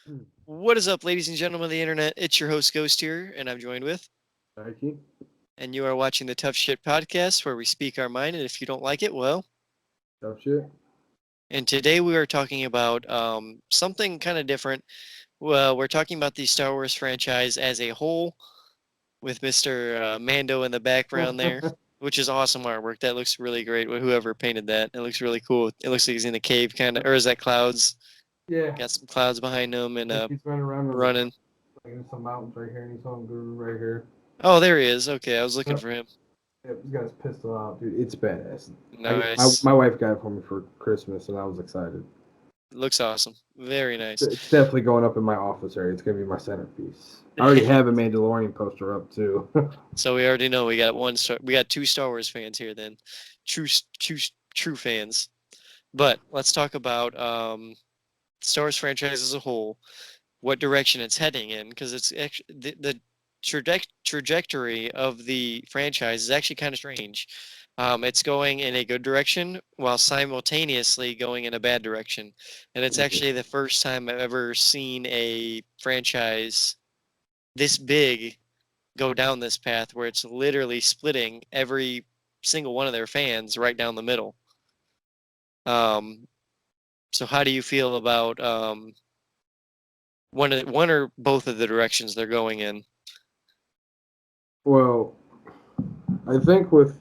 Hmm. What is up, ladies and gentlemen of the internet? It's your host Ghost here, and I'm joined with, Nike. and you are watching the Tough Shit Podcast, where we speak our mind, and if you don't like it, well. Tough shit. And today we are talking about something kind of different. Well, we're talking about the Star Wars franchise as a whole, with Mr. Mando in the background there, which is awesome artwork. That looks really great. With whoever painted that, it looks really cool. It looks like he's in a cave, kind of, or is that clouds? Yeah. Got some clouds behind him and Like he's running around in running. some mountains right here, and he's on Guru right here. Oh, there he is. Okay, I was looking Yep. for him. Yep. He's got his pistol out, dude. It's badass. Nice. My wife got it for me for Christmas, and I was excited. Looks awesome. Very nice. It's definitely going up in my office area. It's gonna be my centerpiece. I already have a Mandalorian poster up too. So we already know we got we got two Star Wars fans here then. True true true fans. But let's talk about Star Wars franchise as a whole, what direction it's heading in, because it's actually the trajectory of the franchise is actually kind of strange. It's going in a good direction while simultaneously going in a bad direction. And it's actually the first time I've ever seen a franchise this big go down this path where it's literally splitting every single one of their fans right down the middle. Um, so how do you feel about one or both of the directions they're going in? Well, I think with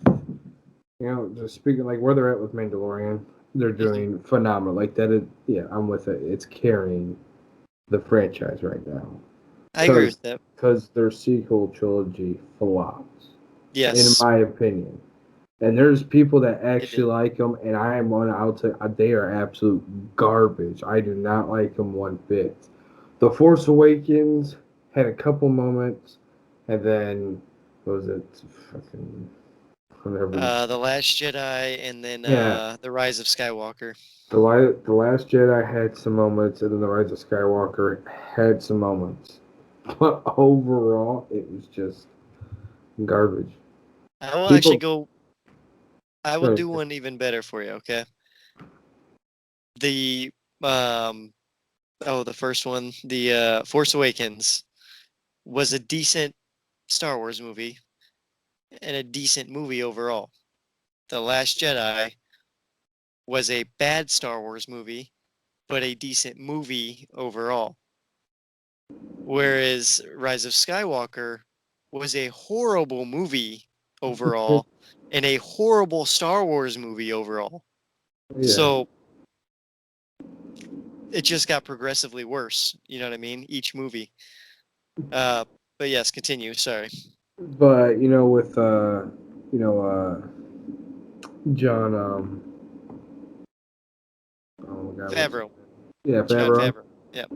just speaking like where they're at with Mandalorian, they're Hmm. doing phenomenal. Like that, yeah, I'm with it. It's carrying the franchise right now I agree with because that. their sequel trilogy flops, in Yes, my opinion. And there's people that it actually did. like them, and I am one out to they are absolute garbage. I do not like them one bit. The Force Awakens had a couple moments, and then what was it? Fucking whatever. The Last Jedi and then Yeah, The Rise of Skywalker. the Last Jedi had some moments, and then the Rise of Skywalker had some moments. But overall, it was just garbage. I will actually People, go. I will go do one even better for you. Okay. The um. Oh, the first one, the Force Awakens, was a decent Star Wars movie and a decent movie overall. The Last Jedi was a bad Star Wars movie, but a decent movie overall. Whereas Rise of Skywalker was a horrible movie overall and a horrible Star Wars movie overall. yeah. So it just got progressively worse. You know what I mean? Each movie. Uh, but yes, continue. Sorry. But with you know, John, oh my God, what's his Favreau. name? Yeah, John Favreau. Favreau. Yep.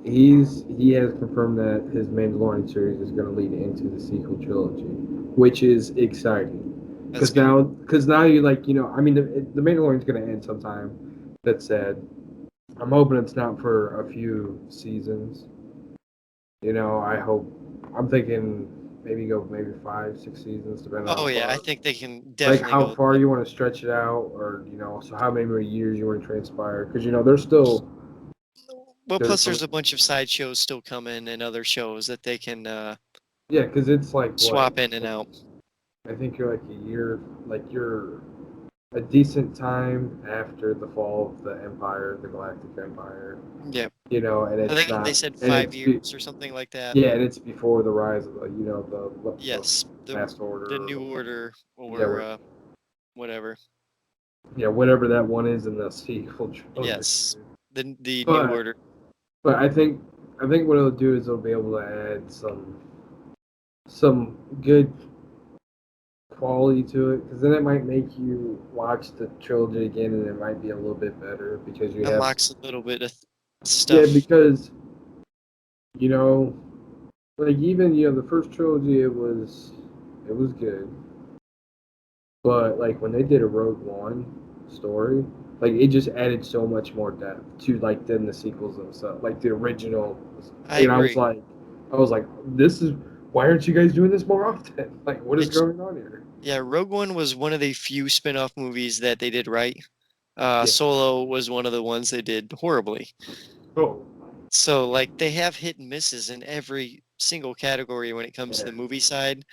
He has confirmed that his Mandalorian series is going to lead into the sequel trilogy, which is exciting. That's good. Because now you like I mean the Mandalorian's going to end sometime. That's sad. I'm hoping it's not for a few seasons. I hope. I'm thinking maybe 5, 6 seasons, depending on Oh how yeah, I far think they can like definitely how go with far that. you want to stretch it out, or so how many years you want to transpire, because there's still Well, there's plus there's a bunch of side shows still coming and other shows that they can yeah, because it's like what swap in and out. I think you're like a year, like you're a decent time after the fall of the empire, the galactic empire, Yeah, and I it's think they not, said and 5 years or something like that. yeah, and it's before the rise of the Yes, fast the order, or new order yeah, or whatever. yeah, whatever that one is in the sequel trilogy. Yes, the new But order. I think what it'll do is it'll be able to add some good quality to it, because then it might make you watch the trilogy again, and it might be a little bit better because you have Unlocks a little bit of yeah, stuff. because you know like even the first trilogy, it was good, but like when they did a Rogue One story, like it just added so much more depth to like than the sequels themselves, like the original. I I was agree. like, this is why aren't you guys doing this more often? Like, what is It's going on here? Yeah, Rogue One was one of the few spin-off movies that they did right. Yeah. Solo was one of the ones they did horribly. Oh. So like they have hit and misses in every single category when it comes to Yeah. the movie side.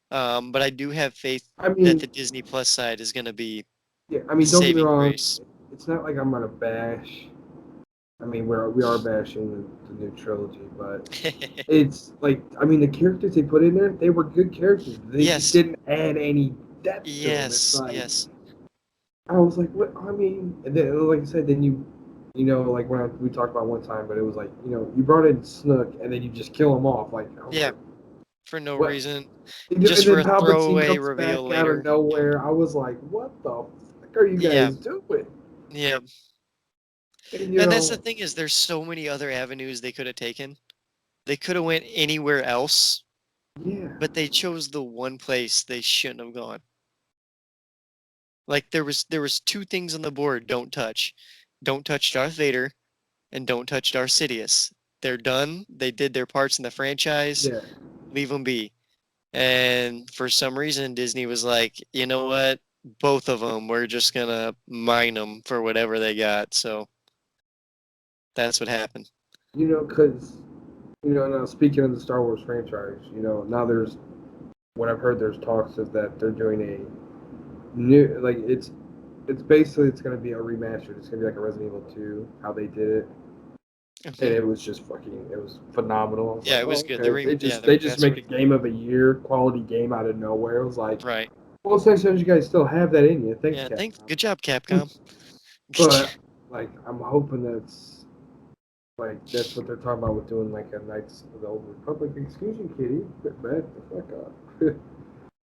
But I do have faith I that the mean, Disney Plus side is going to be yeah. I the mean, don't get me saving wrong. grace. It's not like I'm gonna bash. I mean, we are bashing the new trilogy, but it's like, I mean, the characters they put in there, they were good characters. They just Yes, didn't add any depth to them. It's yes, like yes. I was like, what? I mean, and then like I said, then you know, like we talked about one time, but it was like, you know, you brought in Snook and then you just kill him off. Like I was Yeah, like, for no what? reason. And Just for then a Palpatine throwaway comes reveal back out of later. nowhere. I was like, what the fuck are you Yeah, guys doing? yeah. And And that's the thing is there's so many other avenues they could have taken. They could have went anywhere else, yeah, but they chose the one place they shouldn't have gone. Like there was two things on the board don't touch. Don't touch Darth Vader and don't touch Darth Sidious. They're done. They did their parts in the franchise. yeah. Leave them be. And for some reason, Disney was like, you know what? Both of them, we're just gonna mine them for whatever they got. So that's what happened. You know, because now speaking of the Star Wars franchise, now there's what I've heard. There's talks of that they're doing a new, like it's basically it's gonna be a remastered. It's gonna be like a Resident Evil 2, how they did it, and Okay. it was just fucking, it was phenomenal. I was Yeah, like, it was oh, good. okay. They Yeah, just the they just make remaster. a game of a year quality game out of nowhere. It was like, Right. well, it's nice that you guys still have that in you. Thanks, Yeah. Thanks. Capcom. Good job, Capcom. But like, I'm hoping that's what they're talking about with doing like a Knights of the Old Republic. Excuse me, kitty, back the fuck up.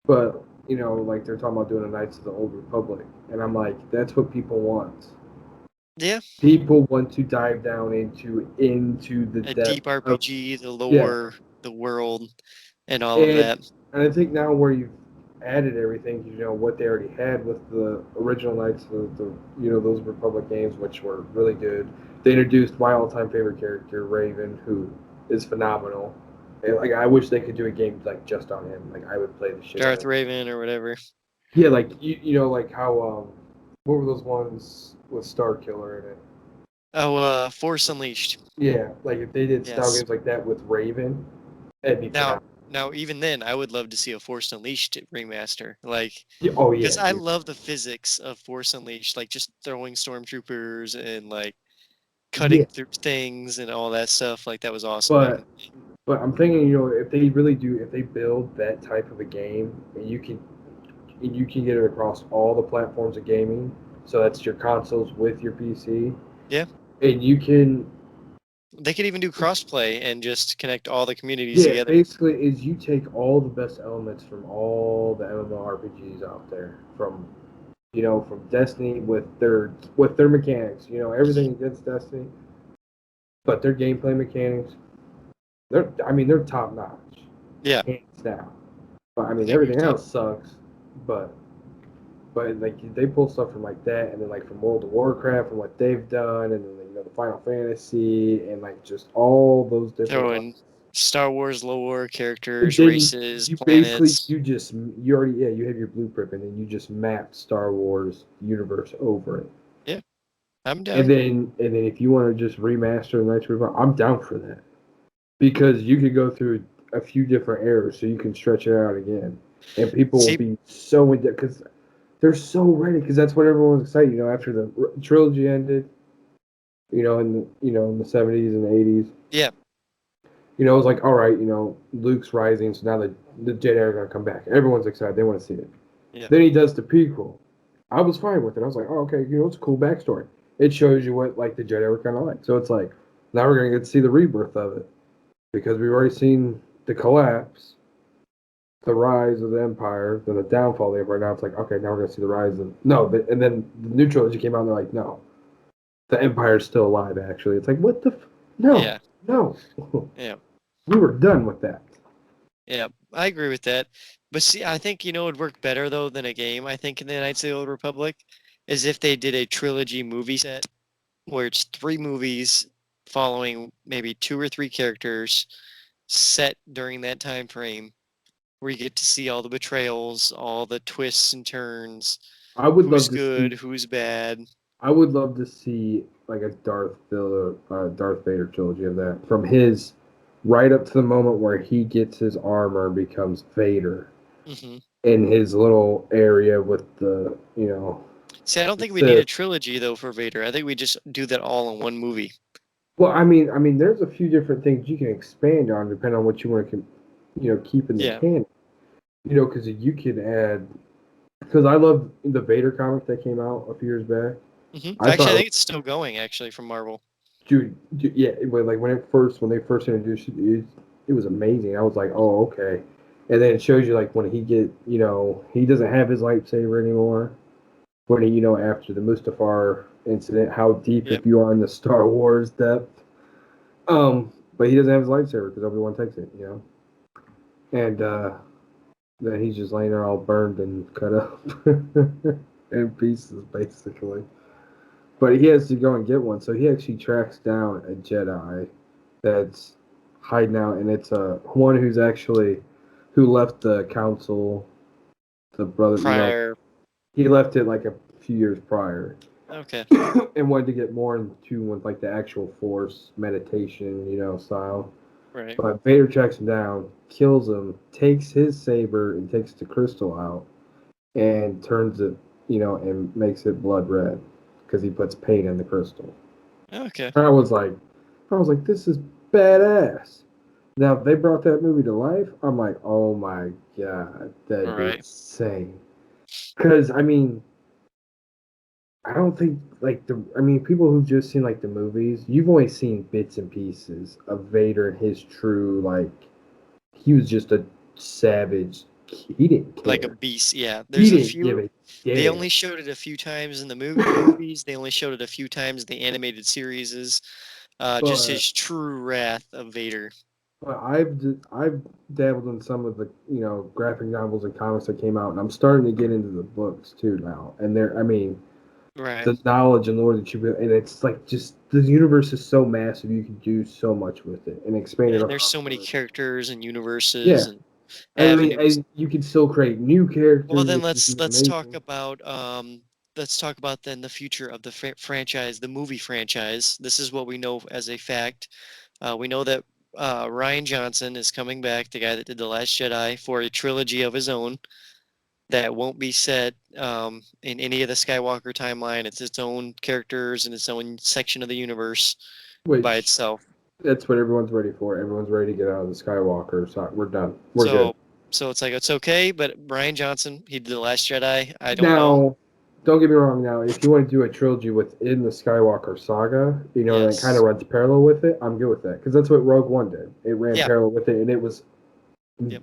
But like they're talking about doing a Knights of the Old Republic, and I'm like, that's what people want. Yeah. People want to dive down into the A deep depth of, RPG, the yeah, lore, the world, and all of and that. and I think now where you've added everything, what they already had with the original Knights, those Republic games, which were really good. They introduced my all-time favorite character, Raven, who is phenomenal. And like, I wish they could do a game like just on him. Like, I would play the shit out Darth of it. Raven or whatever. Yeah, like like how what were those ones with Star Killer in it? Oh, Force Unleashed. Yeah, like if they did style Yes. games like that with Raven, that'd be Now, phenomenal. now, even then, I would love to see a Force Unleashed remaster. Like, Yeah, oh because yeah, I dude. love the physics of Force Unleashed, like just throwing stormtroopers and like Yeah, cutting through things and all that stuff. Like that was awesome back in but the day. I'm thinking, if they really do, if they build that type of a game, and you can get it across all the platforms of gaming, so that's your consoles with your PC, Yeah, and you can, they could even do crossplay and just connect all the communities yeah, together. basically is you take all the best elements from all the MMORPGs out there, from Destiny with their mechanics, everything against Destiny, but their gameplay mechanics, they're top notch, Yeah, hands down. But I I mean, agree with everything that. else sucks. But like they pull stuff from like that, and then like from World of Warcraft and what they've done, and then the Final Fantasy, and like just all those different Throw ones. in Star Wars lore, And characters, then races, you basically planets. you already, yeah, you have your blueprint, and then you just map Star Wars universe over it. Yeah, I'm And down. then if you want to just remaster the Knights Republic, I'm down for that, because you could go through a few different eras, so you can stretch it out again, and people will See, be so in because they're so ready, because that's what everyone was excited. After the trilogy ended, in the 70s and 80s, yeah, it was like, all right, Luke's rising, so now the Jedi are gonna come back. Everyone's excited. They want to see it. yeah, Then he does the prequel. I was fine with it. I was like, oh, okay, it's a cool backstory. It shows you what like the Jedi were kind of like. So it's like now we're gonna get to see the rebirth of it, because we've already seen the collapse, the rise of the Empire, then the downfall of the Empire. Now it's like, okay, now we're gonna see the rise of no, and then the new trilogy came out, and they're like, no, the Empire's still alive. Actually, it's like, what the no, yeah, no, yeah, we were done with that. yeah. I agree with that. But see, I think it'd work better though than a game. I think in the Knights of the Old Republic is if they did a trilogy movie set where it's three movies following maybe two or three characters set during that time frame where you get to see all the betrayals, all the twists and turns, I would love who's to good, see. who's bad. I would love to see like a Darth Vader trilogy of that from his right up to the moment where he gets his armor and becomes Vader Hmm. in his little area with the See, I don't the think we need a Sith. trilogy though for Vader. I think we just do that all in one movie. Well, I mean, there's a few different things you can expand on depending on what you want to, keep in the Yeah. canon. Because you can add. Because I love the Vader comic that came out a few years back. I Actually, I thought, think it's still going actually from Marvel. yeah, like when they first introduced it was amazing. I was like, oh, okay. And then it shows you like when he doesn't have his lightsaber anymore. When after the Mustafar incident, how deep Yep. if you are in the Star Wars depth. But he doesn't have his lightsaber because Obi-Wan takes it. And then he's just laying there all burned and cut up in pieces, basically. But he has to go and get one, so he actually tracks down a Jedi that's hiding out, and it's one who left the council. The brother, Prior. he left it like a few years prior, Okay. and wanted to get more in tune with like the actual Force meditation, style. Right. But Vader tracks him down, kills him, takes his saber and takes the crystal out, and turns it, and makes it blood red because he puts paint in the crystal. Okay. And I was like, this is badass. Now, if they brought that movie to life, I'm like, oh my god, All that'd be right. insane. Because I don't think people who've just seen like the movies, you've only seen bits and pieces of Vader and his true he was just a savage. He didn't Like a care. beast. Yeah. He There's a didn't give few. a They damn. only showed it a few times in the movies. They only showed it a few times in the animated series. Just But his true wrath of Vader. I've dabbled in some of the graphic novels and comics that came out, and I'm starting to get into the books too now. And Right. the knowledge and lore that and it's like just the universe is so massive, you can do so much with it and expand Yeah, it and there's across so many the. characters and universes Yeah, and I mean, avenues. and you can still create new Well, characters, then which is amazing. let's talk about then the future of the franchise, the movie franchise. This is what we know as a fact. We know that Ryan Johnson is coming back, the guy that did The Last Jedi, for a trilogy of his own that won't be set in any of the Skywalker timeline. It's its own characters and its own section of the universe by Which itself. that's what everyone's ready for. Everyone's ready to get out of the Skywalker. So we're done. We're good. So, so it's like it's okay, but Ryan Johnson, he did The Last Jedi. I don't know. Now, don't get me wrong. Now, if you want to do a trilogy within the Skywalker saga, that kind of Yes. runs parallel with it, I'm good with that because that's what Rogue One did. It ran Yeah. parallel with it, and Yep.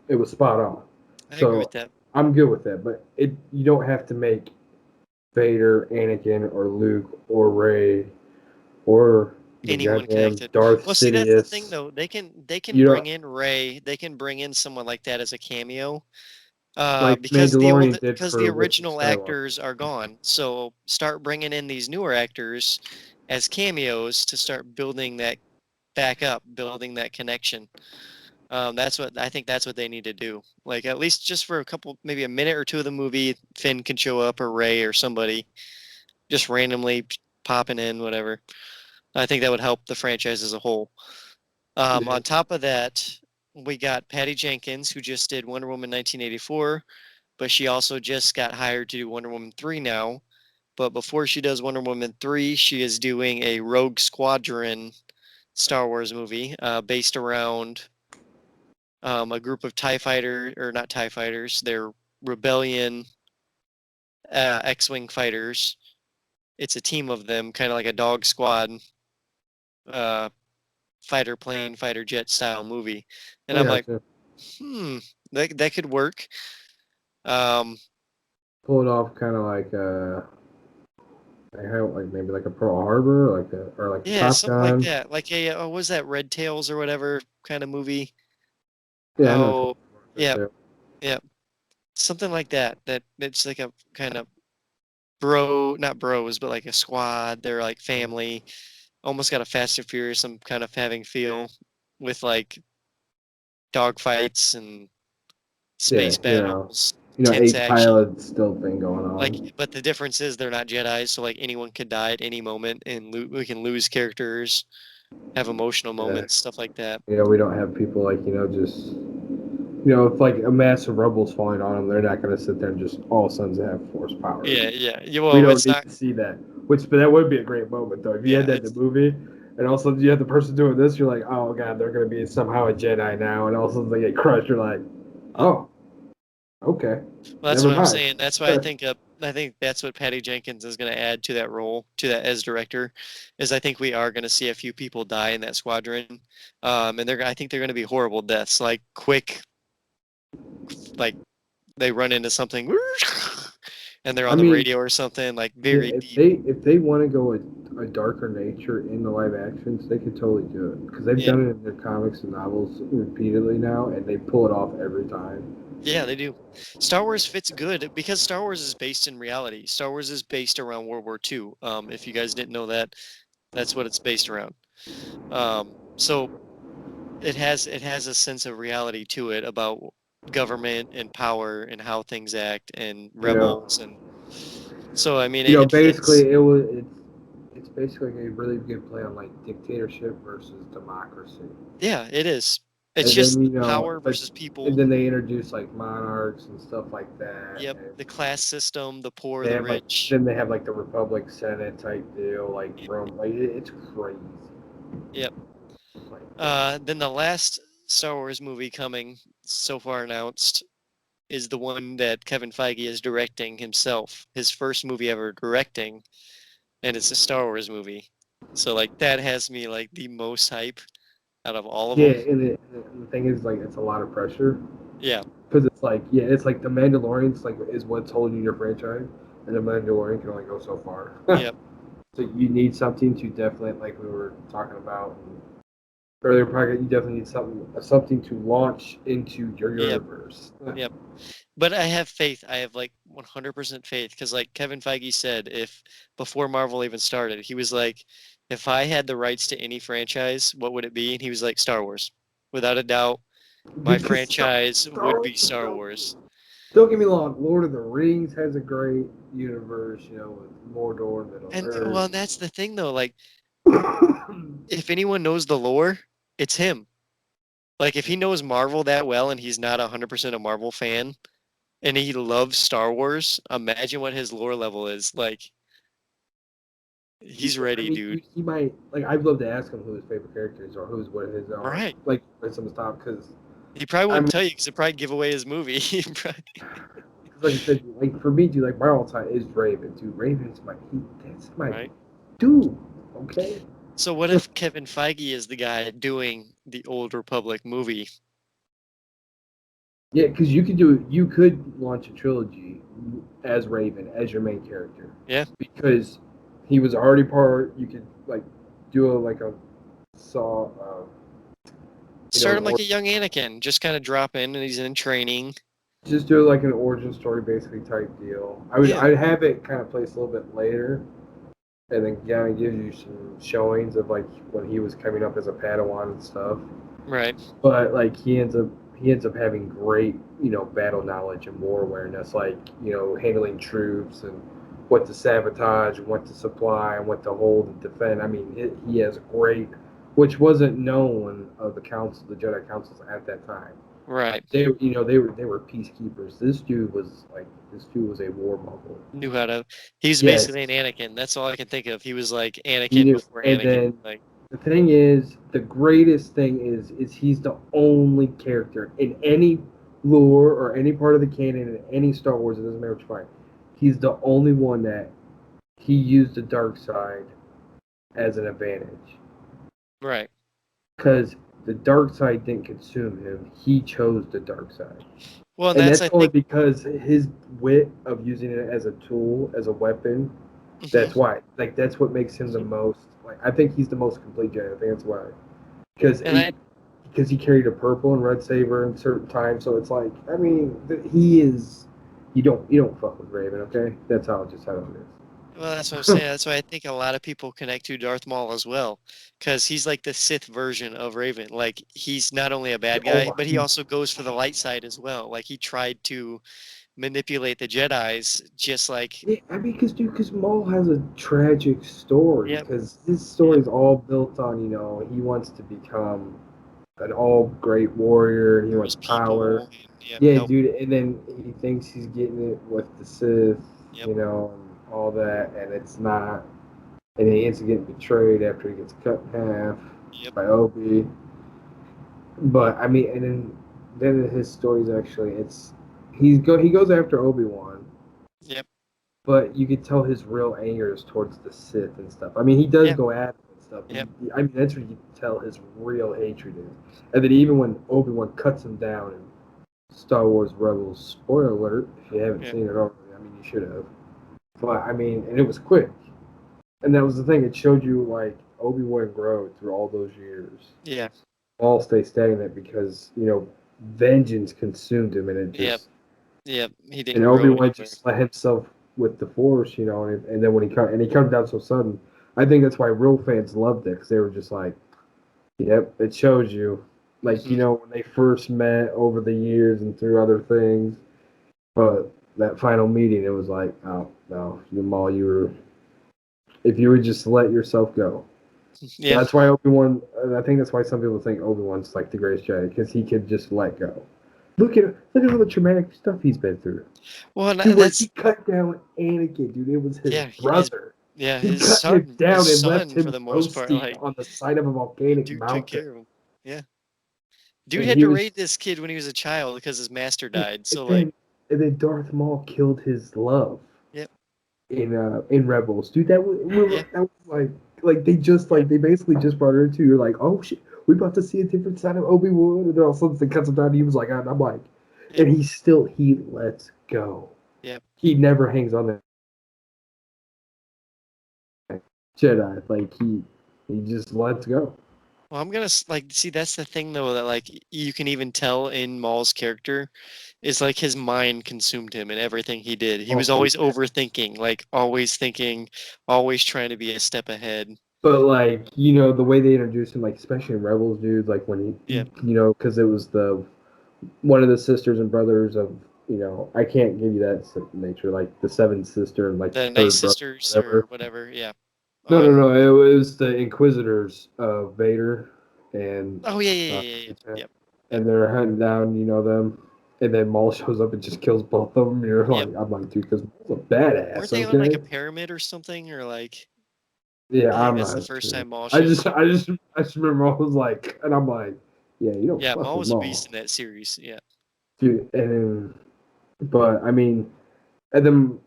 it was spot on. I agree with So that. I'm good with that. But you don't have to make Vader, Anakin, or Luke, or Rey, or the Anyone goddamn connected. Darth Well, see, that's the thing Sidious. though. They can You know, bring in Ray. They can bring in someone like that as a cameo. like Mandalorian did Because the for Luke original Skywalker. actors are gone. So start bringing in these newer actors as cameos to start building that back up, building that connection. That's what I think. That's what they need to do. Like at least just for a couple, maybe a minute or two of the movie, Finn can show up or Ray or somebody just randomly popping in, whatever. I think that would help the franchise as a whole. Yeah. On top of that, we got Patty Jenkins, who just did Wonder Woman 1984, but she also just got hired to do Wonder Woman 3 now. But before she does Wonder Woman 3, she is doing a Rogue Squadron Star Wars movie based around a group of TIE fighter, or not TIE fighters, they're Rebellion X-Wing fighters. It's a team of them, kind of like a dog squad uh, fighter plane, fighter jet style movie. And I I'm got like, you. hmm, that could work. Um, Pull it off kind of like maybe like a Pearl Harbor, or like a yeah, Top something like Gun. that. Like a what was that Red Tails or whatever kind of movie? Yeah, I know what you're Oh, talking yeah, about yeah, something like that. That it's like a kind of bro, not bros, but like a squad. They're like too. family. Almost got a Fast and Furious, some kind of having feel with like dogfights and Yeah, space battles. tense eight action. pilot still thing going Like, on. but the difference is they're not Jedi, so like anyone could die at any moment, and we can lose characters, have emotional Yeah. moments, stuff like that. We don't have people like just if like a massive rumble's falling on them, they're not going to sit there and just all of a sudden have force powers. Yeah. We Well, don't it's need not. to see that. But that would be a great moment though. If you Yeah, had that in the it's movie, and all of a sudden you have the person doing this, you're like, oh god, they're going to be somehow a Jedi now, and all of a sudden they get crushed. You're like, oh, okay, well, that's never what I'm mind. saying. That's why I think that's what Patty Jenkins is going to add to that role, to that as director, is I think we are going to see a few people die in that squadron, and I think they're going to be horrible deaths, like quick, like they run into something, and they're I on the mean, radio or something, like yeah, very if deep. they want to go a darker nature in the live actions, they could totally do it because they've Yeah, done it in their comics and novels repeatedly now, and they pull it off every time. yeah, they do. Star Wars fits good because Star Wars is based in reality. Star Wars is based around World War II. If you guys didn't know that, that's what it's based around. So it has a sense of reality to it about government and power and how things act and You know, rebels, and so I mean it fits. basically it's basically a really good play on like dictatorship versus democracy. Yeah, it is. It's And then just the power versus and people. then they introduce like monarchs and stuff like that, Yep, and the class system, the poor, they the have like rich. then they have like the Republic Senate type deal, like Rome, like it's crazy. Yep. Like, Then the last Star Wars movie coming so far announced is the one that Kevin Feige is directing himself. His first movie ever directing, and it's a Star Wars movie. So like that has me like the most hype out of all of yeah, them. and the thing is like it's a lot of pressure Yeah. because it's like the Mandalorian's like is what's holding your franchise, and the Mandalorian can only go so far. Yep. So you need something to definitely, like we were talking about in earlier podcast, you definitely need something to launch into your Yep. universe. Yep. But I have faith. I have like 100% faith because like Kevin Feige said, if before Marvel even started, he was like, if I had the rights to any franchise, what would it be? And he was like, Star Wars. Without a doubt, my Because franchise would Star be Star Wars. don't get me wrong, Lord of the Rings has a great universe, with Mordor, Middle And well, Earth. that's the thing though. Like, if anyone knows the lore, it's him. Like, if he knows Marvel that well and he's not 100% a Marvel fan and he loves Star Wars, imagine what his lore level is. Like, he's I ready, mean, dude. he might like. I'd love to ask him who his favorite character is, or who's what his All right. like some of the top. Because He probably I wouldn't mean, tell you because it'd probably give away his movie. cause like I said, like for me, dude, like my all time is Raven. Dude, Raven's that's my Right. dude. Okay. So what if Kevin Feige is the guy doing the Old Republic movie? Yeah, because you could launch a trilogy as Raven as your main character Yeah. because he was already part. You could like do a saw Start him like or a young Anakin, just kind of drop in and he's in training. just do like an origin story basically type deal. Yeah. I'd have it kind of placed a little bit later, and then kind of gives you some showings of like when he was coming up as a Padawan and stuff. Right. But like he ends up having great battle knowledge and war awareness, like handling troops and what to sabotage and what to supply and what to hold and defend. I mean, he has great, which wasn't known of the Jedi councils at that time. Right. They were peacekeepers. This dude was a war mogul. Knew how to. He's Yes, basically an Anakin. That's all I can think of. He was like he Anakin knew. before And Anakin. then Like, the thing is, the greatest thing is he's the only character in any lore or any part of the canon in any Star Wars. It doesn't matter which part. He's the only one that he used the dark side as an advantage right. because the dark side didn't consume him. He chose the dark side, Well, and and that's that's I only think. because his wit of using it as a tool, as a weapon. Mhm. That's why. Like that's what makes him the most. Like I think he's the most complete Jedi. I think that's why. Because And I he carried a purple and red saber in certain times, so it's like I mean he is. You don't fuck with Raven, okay? That's how it Well, that's what I'm is. saying. That's why I think a lot of people connect to Darth Maul as well, because he's like the Sith version of Raven. Like he's not only a bad guy, oh, but he also goes for the light side as well. Like he tried to manipulate the Jedi's, just like Yeah, I mean, because Maul has a tragic story. yep, Because his story yep, is all built on, he wants to become an all great warrior and he for wants his power. people, and yep, Yeah, help, dude, and then he thinks he's getting it with the Sith, yep, and all that, and it's not. And he ends up getting betrayed after he gets cut in half yep, by Obi. But I mean, and then his story's actually he goes after Obi-Wan, yep, but you could tell his real anger is towards the Sith and stuff. I mean, he does yep, go at him and stuff. yep, I mean, that's where you can tell his real hatred is. And then even when Obi-Wan cuts him down in Star Wars Rebels, spoiler alert, if you haven't yep, seen it already, I mean, you should have. But I mean, and it was quick. And that was the thing. It showed you like Obi-Wan grow through all those years. yeah, All stay stagnant because vengeance consumed him, and it yep, just yep. He and didn't Obi grow Wan anywhere. just let himself with the Force, and then when he comes down so sudden, I think that's why real fans loved it because they were just like, yep, it shows you, like Hmm. when they first met over the years and through other things, but that final meeting, it was like, oh no, Jamal, if you would just let yourself go. Yep. That's why Obi Wan. I think that's why some people think Obi Wan's like the greatest Jedi because he could just let go. Look at all the traumatic stuff he's been through. Well, Dude, where he that's cut down Anakin, dude, it was his yeah. His brother. yeah, He cut him his down and left son for him the most part. roasting Like on the side of a volcanic dude took mountain. care of him. Yeah, dude And had he to was, raise this kid when he was a child because his master and died. So like, then Darth Maul killed his love yep, in Rebels, dude. yeah, That was like they just yep, like they basically just brought her into. You're like, oh shit, we about to see a different side of Obi Wan, and then all of a sudden they cuts him down. And he was like, and I'm like, yep, and he lets go. yep. He never hangs on that Jedi. Like he just lets go. Well, I'm gonna like see. That's the thing though, that like you can even tell in Maul's character is like his mind consumed him and everything he did. He was Oh always overthinking, like always thinking, always trying to be a step ahead. But like the way they introduced him, like especially in Rebels, dude, like when Yeah, because it was the one of the sisters and brothers of I can't give you that nature, like the seventh sister and like the the Night third brother, Sisters or whatever. whatever. Yeah. No, no, On. no. It was the Inquisitors of Vader and Oh yeah, yeah, uh, yeah, yeah, yeah. Yep, yep, and they're hunting down them, and then Maul shows up and just kills both of them. You're yep. like, I'm like, dude, because Maul's a Weren't badass, they on like a okay? pyramid or something, or like? Yeah, I think I'm that's the not first sure. time Maul shows up. I just remember I was like, and I'm like, yeah, you don't Yeah, fuck Maul with was a beast Maul, in that series. Yeah. dude. But I mean, and then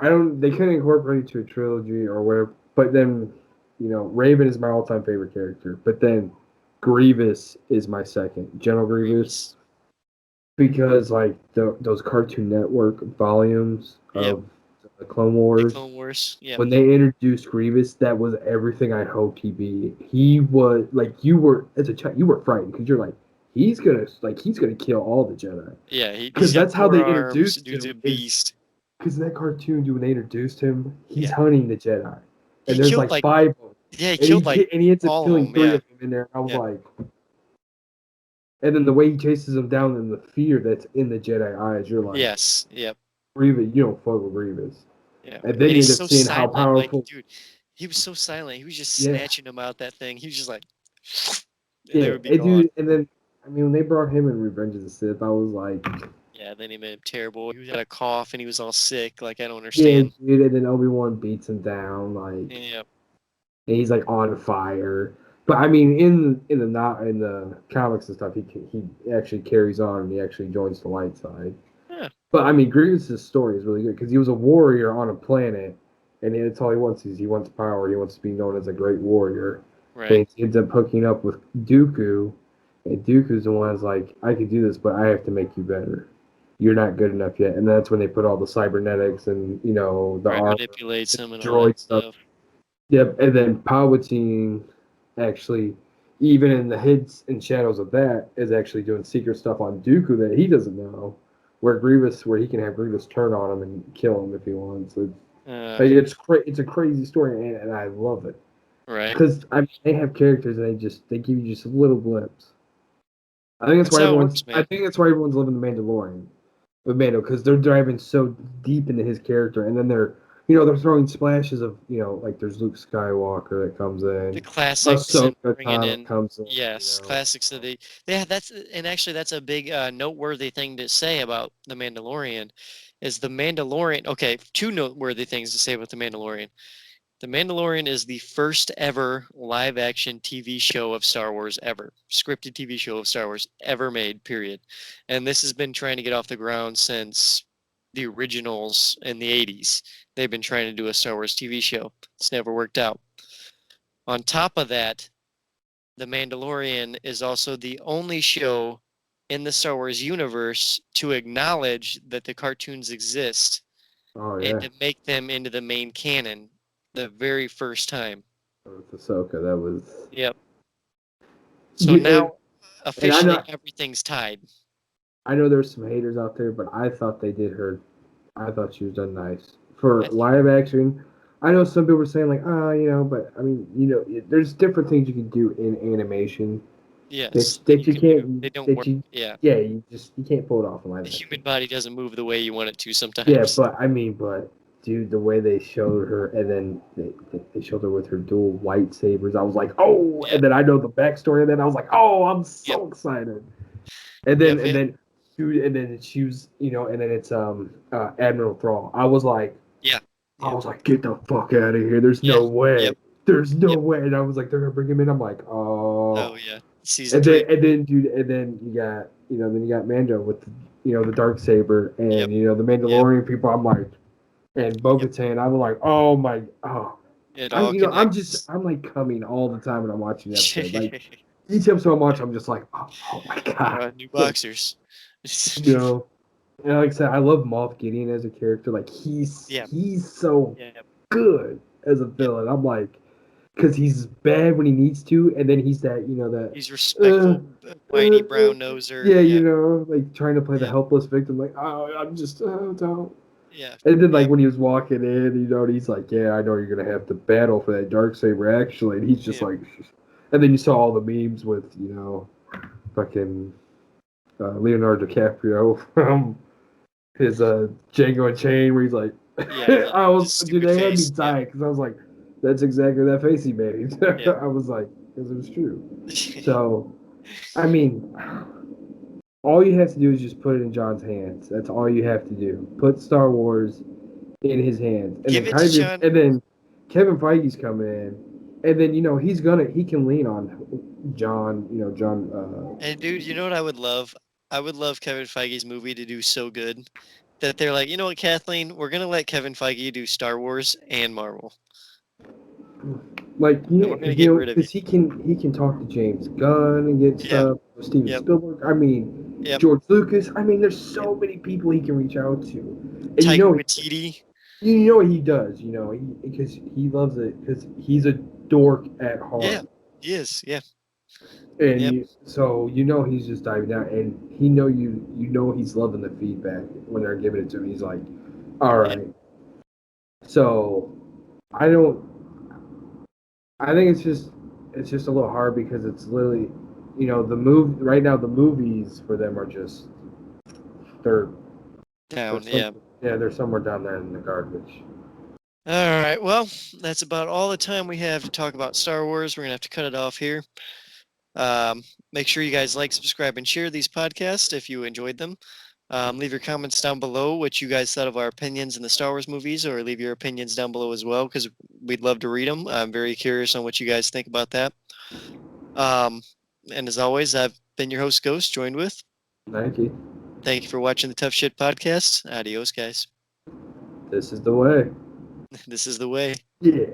I don't. They couldn't incorporate it to a trilogy or whatever. But then, Raven is my all-time favorite character. But then, Grievous is my second. General Grievous, Grievous. because like those Cartoon Network volumes Yep. of the Clone The Wars, Clone Wars. Yep. when they introduced Grievous, that was everything I hoped he'd be. He was like you were as a child, you were frightened because you're like he's gonna kill all the Jedi Yeah, because he's got that's how they 4 arms. introduced Dude's him a is beast. because in that cartoon, dude, when they introduced him, he's Yeah. hunting the Jedi, He and there's killed like like five of them, yeah, he killed like and he ends up all of killing them. three Yeah. of them in there. And I was Yeah. like, and then the way he chases them down and the fear that's in the Jedi eyes, you're like, Yes. Yep. Grievous, you don't fuck with Grievous. Yeah. And then And you he's end up so seeing how silent. Like, powerful. dude, he was so silent. He was just Yeah, snatching them out that thing. He was just like and they yeah, would be and gone. dude, and then I mean when they brought him in Revenge of the Sith, I was like, Yeah, then he made him terrible. He had a cough and he was all sick. Like, I don't yeah, understand. dude, and then Obi-Wan beats him down, like, Yeah. and he's like on fire. But I mean, in the comics and stuff, he actually carries on and he actually joins the light side. Yeah. But I mean, Grievous's story is really good because he was a warrior on a planet, and that's all he wants is he wants power. He wants to be known as a great warrior. Right. And he ends up hooking up with Dooku, and Dooku's the one that's like, I could do this, but I have to make you better. You're not good enough yet. And that's when they put all the cybernetics and the Right. armor, Manipulates the him and all that droid stuff. stuff. Yep, and then Palpatine actually, even in the hidden and shadows of that, is actually doing secret stuff on Dooku that he doesn't know. Where he can have Grievous turn on him and kill him if he wants. Uh, It's a crazy story, and I love it right. because I mean, they have characters and they give you just little glimpses. That's how it works, I man. think that's why everyone's living the Mandalorian with Mando because they're diving so deep into his character, and then they're throwing splashes of like there's Luke Skywalker that comes The in, classics and Ahsoka bringing Tano in, comes in, yes, classics of the, yeah, that's, and actually that's a big noteworthy thing to say about the Mandalorian, is the Mandalorian. Okay, two noteworthy things to say about the Mandalorian. The Mandalorian is the first ever live action TV show of Star Wars ever, scripted TV show of Star Wars ever made, period. And this has been trying to get off the ground since the originals in the 80s. They've been trying to do a Star Wars TV show. It's never worked out. On top of that, The Mandalorian is also the only show in the Star Wars universe to acknowledge that the cartoons exist Oh and yeah, to make them into the main canon the very first time. with Ahsoka, that was. Yep. So You, now and I officially know everything's tied. there's some haters out there, but I thought they did her. I thought she was done nice for I think live action. I know some people were saying like, but I mean, there's different things you can do in animation yes, that that you you can do. can't They don't that work. you Yeah. yeah you can't pull it off in live The human action. body doesn't move the way you want it to Yeah, sometimes. but I mean, but dude, the way they showed her, and then they showed her with her dual lightsabers, I was like, oh, Yeah. and then I know the backstory, and then I was like, oh, I'm Yep. so excited. And then Yep. and Yep. then dude, and then she was, and then it's Admiral Thrall. I was like, Yeah. Yep. get the fuck out of here. There's Yeah. no way. Yep. There's no Yep. way. And I was like, they're gonna bring him in. I'm like, Oh oh. yeah. Season 3. Dude, and then you got Mando with the dark saber, Yep. and the Yep. Mandalorian people. I'm like, and Yep. Bo-Katan. I'm like, oh my, oh. It I'm all connects. I'm like coming all the time when I'm watching the episode. Like each episode I'm watching, I'm just like, oh my god. New boxers. You know, and like I said, I love Moff Gideon as a character. Like Yeah. he's so Yeah. good as a Yep. villain. I'm like, because he's bad when he needs to, and then he's that He's respectful, whiny brown noser. yeah, Yeah. like trying to play the Yeah. helpless victim. Like, oh, I'm just don't. Yeah. And then like Yep. when he was walking in, and he's like, yeah, I know you're gonna have to battle for that dark saber actually, and he's just Yep. like, and then you saw all the memes with fucking Leonardo DiCaprio from his Django Unchained, where he's like, Yeah. I was, Just dude, stupid they had me face. tight because I was like, that's exactly that face he made. Yeah. I was like, because it was true. Yeah. So, I mean, all you have to do is just put it in John's hands. That's all you have to do. Put Star Wars in his hands, and Give it to John. and then Kevin Feige's coming in, and then he can lean on John. John. And dude, you know what I would love? I would love Kevin Feige's movie to do so good that they're like, you know what, Kathleen, we're gonna let Kevin Feige do Star Wars and Marvel. Like And we're gonna get rid of because you. he can talk to James Gunn and get Yeah. stuff. Steven Yep. Spielberg. I mean, Yep. George Lucas. I mean, there's so many people he can reach out to, and Taika Waititi. you know what he does. Because he loves it because he's a dork at heart. Yeah. He is. Yeah. And Yep. so he's just diving down, and he's loving the feedback when they're giving it to him. He's like, all right. Yep. So I don't. I think it's just a little hard because it's literally, the move right now. The movies for them are just they're Down. they're Yeah. they're somewhere down there in the garbage. All right. Well, that's about all the time we have to talk about Star Wars. We're gonna have to cut it off here. Make sure you guys like, subscribe, and share these podcasts if you enjoyed them. Leave your comments down below what you guys thought of our opinions in the Star Wars movies, or leave your opinions down below as well, because we'd love to read them. I'm very curious on what you guys think about that. And as always, I've been your host, Ghost, joined with. Thank you. Thank you for watching the Tough Shit Podcast. Adios, guys. This is the way. This is the way. Yeah.